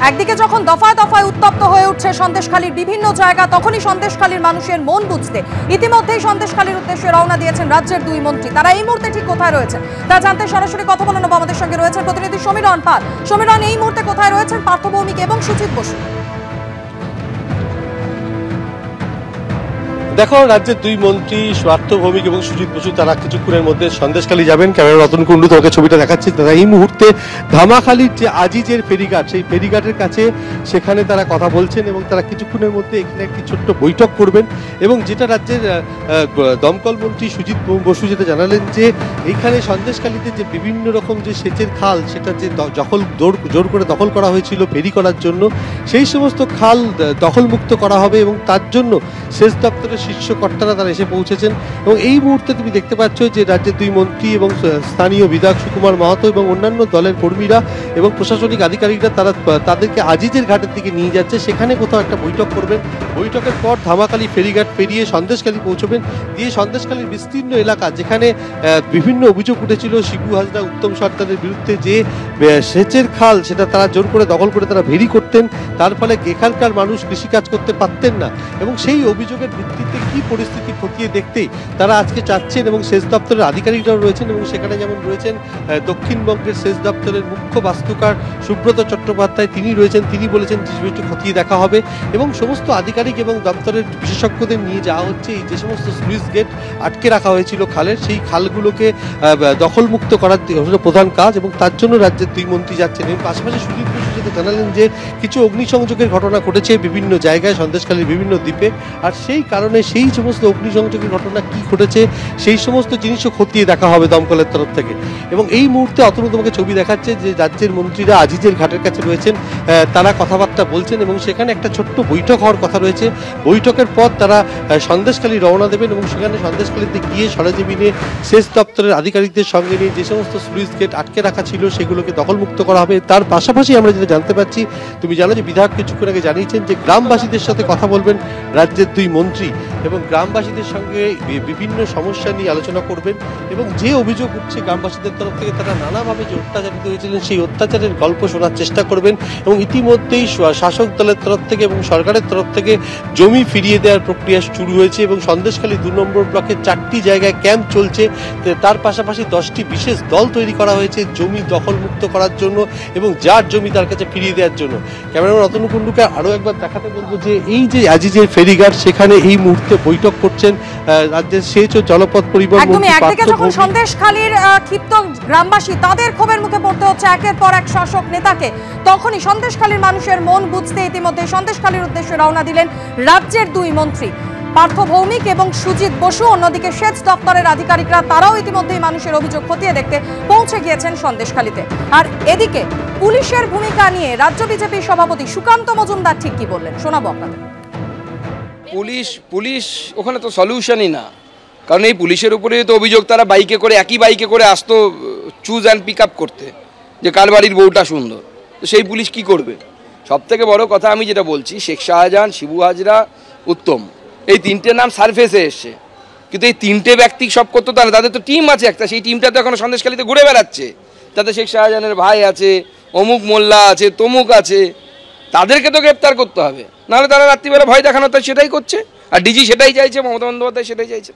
একদিকে যখন দফায় দফায় উত্তপ্ত হয়ে উঠছে সন্দেশখালীর বিভিন্ন জায়গা, তখনই সন্দেশখালীর মানুষের মন বুঝতে ইতিমধ্যেই সন্দেশখালীর উদ্দেশ্যে রওনা দিয়েছেন রাজ্যের দুই মন্ত্রী। তারা এই মুহূর্তে ঠিক কোথায় রয়েছেন তা জানতে সরাসরি কথা বলে নেব। আমাদের সঙ্গে রয়েছেন প্রতিনিধি সমীরণ পাল। সমীরণ, এই মুহূর্তে কোথায় রয়েছেন পার্থ ভৌমিক এবং সুজিত বসু? দেখো, রাজ্যের দুই মন্ত্রী পার্থ ভৌমিক এবং সুজিত বসু তারা কিছুক্ষণের মধ্যে সন্দেশখালী যাবেন। ক্যামেরা রতন কুণ্ডু তোমাকে ছবিটা দেখাচ্ছি। তারা এই মুহূর্তে ধামাখালীর যে আজিজের ফেরিঘাট, সেই ফেরিঘাটের কাছে সেখানে তারা কথা বলছেন এবং তারা কিছুক্ষণের মধ্যে এখানে একটি ছোট্ট বৈঠক করবেন। এবং যেটা রাজ্যের দমকল মন্ত্রী সুজিত বসু যেটা জানালেন যে এইখানে সন্দেশখালীতে যে বিভিন্ন রকম যে সেচের খাল, সেটা যে জোর করে দখল করা হয়েছিল ফেরি করার জন্য, সেই সমস্ত খাল দখলমুক্ত করা হবে এবং তার জন্য সেচ দপ্তরের শীর্ষ কর্তারা তারা এসে পৌঁছেছেন। এবং এই মুহূর্তে তুমি দেখতে পাচ্ছ যে রাজ্যের দুই মন্ত্রী এবং স্থানীয় বিধায়ক সুকুমার মাহাতো এবং অন্যান্য দলের কর্মীরা এবং প্রশাসনিক আধিকারিকরা তারা তাদেরকে আজিজের ঘাটের দিকে নিয়ে যাচ্ছে। সেখানে কোথাও একটা বৈঠক করবেন। বৈঠকের পর ধামাখালী ফেরিঘাট পেরিয়ে সন্দেশখালী পৌঁছবেন। দিয়ে সন্দেশখালীর বিস্তীর্ণ এলাকা যেখানে বিভিন্ন অভিযোগ উঠেছিল শিবু হাজরা উত্তম সরকারের বিরুদ্ধে, যে সেচের খাল সেটা তারা জোর করে দখল করে তারা ভেরি করতেন, তার ফলে এখানকার মানুষ কৃষিকাজ করতে পারতেন না। এবং সেই অভিযোগের ভিত্তিতে কি পরিস্থিতি খতিয়ে দেখতেই তারা আজকে চাচ্ছেন এবং সেচ দপ্তরের আধিকারিকরাও রয়েছেন। এবং সেখানে যেমন রয়েছেন দক্ষিণবঙ্গের সেচ দপ্তরের মুখ্য বাস্তুকার সুব্রত চট্টোপাধ্যায়, তিনি রয়েছেন। তিনি বলেছেন বিষয়টি খতিয়ে দেখা হবে এবং সমস্ত আধিকারিক এবং দপ্তরের বিশেষজ্ঞদের নিয়ে যাওয়া হচ্ছে। এই যে সমস্ত স্লুইস গেট আটকে রাখা হয়েছিল খালের, সেই খালগুলোকে দখলমুক্ত করার প্রধান কাজ, এবং তার জন্য রাজ্যের দুই মন্ত্রী যাচ্ছেন। এবং পাশাপাশি সুজিত বসু যেটা জানালেন যে কিছু অগ্নিসংযোগের ঘটনা ঘটেছে বিভিন্ন জায়গায় সন্দেশখালীর বিভিন্ন দ্বীপে, আর সেই কারণে সেই সমস্ত অগ্নিসংযোগের ঘটনা কি ঘটেছে সেই সমস্ত জিনিসও খতিয়ে দেখা হবে দমকলের তরফ থেকে। এবং এই মুহূর্তে অতনু তোমাকে ছবি দেখাচ্ছে যে রাজ্যের মন্ত্রীরা আজিজের ঘাটের কাছে রয়েছেন, তারা কথাবার্তা বলছেন এবং সেখানে একটা ছোট্ট বৈঠক হওয়ার কথা রয়েছে। বৈঠকের পর তারা সন্দেশখালী রওনা দেবেন এবং সেখানে সন্দেশখালীতে গিয়ে সরেজমিনে সেচ দপ্তরের আধিকারিকদের সঙ্গে নিয়ে যে সমস্ত স্লুইস গেট আটকে রাখা ছিল সেগুলোকে দখলমুক্ত করা হবে। তার পাশাপাশি আমরা যেটা জানতে পারছি, তুমি জানো যে বিধায়ক কিছুক্ষণ আগে জানিয়েছেন যে গ্রামবাসীদের সাথে কথা বলবেন রাজ্যের দুই মন্ত্রী এবং গ্রামবাসীদের সঙ্গে বিভিন্ন সমস্যা নিয়ে আলোচনা করবেন। এবং যে অভিযোগ উঠছে গ্রামবাসীদের তরফ থেকে, তারা নানাভাবে যে অত্যাচারিত হয়েছিলেন সেই অত্যাচারের গল্প শোনার চেষ্টা করবেন। এবং ইতিমধ্যেই শাসক দলের তরফ থেকে এবং সরকারের তরফ থেকে জমি ফিরিয়ে দেওয়ার প্রক্রিয়া শুরু হয়েছে এবং সন্দেশখালী 2 নম্বর ব্লকের 4টি জায়গায় ক্যাম্প চলছে। তার পাশাপাশি 10টি বিশেষ দল তৈরি করা হয়েছে জমি দখলমুক্ত করার জন্য এবং যার জমি তার কাছে ফিরিয়ে দেওয়ার জন্য। ক্যামেরাম্যান রতনু কুণ্ডুকে আরও একবার দেখাতে বলবো যে এই যে আজিজের ফেরিঘাট, সেখানে এই মুহূর্তে বৈঠক করছেন রাজ্যের সেচ ও জলপথ পরিবহন মন্ত্রী। একদিকে যখন সন্দেশখালীর ক্ষিপ্ত গ্রামবাসী তাদের ক্ষোভের মুখে পড়তে হচ্ছে একের পর এক শাসক নেতাকে, তখনই সন্দেশখালীর মানুষের মন বুঝতে ইতিমধ্যে সন্দেশখালীর উদ্দেশ্যে রওনা দিলেন রাজ্যের দুই মন্ত্রী পার্থ ভৌমিক এবং সুজিত বসু। অন্যদিকে সেচ দপ্তরের আধিকারিকরা তারাও ইতিমধ্যেই মানুষের অভিযোগ খতিয়ে দেখতে পৌঁছে গিয়েছেন সন্দেশখালীতে। আর এদিকে পুলিশের ভূমিকা নিয়ে রাজ্য বিজেপি সভাপতি সুকান্ত মজুমদার ঠিক কি বললেন শোনাবো আপনাদের। পুলিশ ওখানে তো সলিউশনই না, কারণ এই পুলিশের উপরে তো অভিযোগ তারা একই বাইকে করে আসতো চুজ অ্যান্ড পিক আপ করতে, যে কার বাড়ির বউটা সুন্দর, তো সেই পুলিশ কি করবে? সব থেকে বড় কথা আমি যেটা বলছি, শেখ শাহজাহান, শিবু হাজরা, উত্তম, এই 3টে নাম সারফেসে এসছে, কিন্তু এই 3টে ব্যক্তি সব করতে না, তাদের তো টিম আছে একটা, সেই টিমটা তো এখন সন্দেশখালীতে ঘুরে বেড়াচ্ছে। তাতে শেখ শাহজাহানের ভাই আছে, অমুক মোল্লা আছে, তমুক আছে, তাদেরকে তো গ্রেপ্তার করতে হবে, নাহলে তারা রাত্রিবেলা ভয় দেখানো তাই সেটাই করছে। আর ডিজি সেটাই চাইছে, মমতা বন্দ্যোপাধ্যায় সেটাই চাইছে।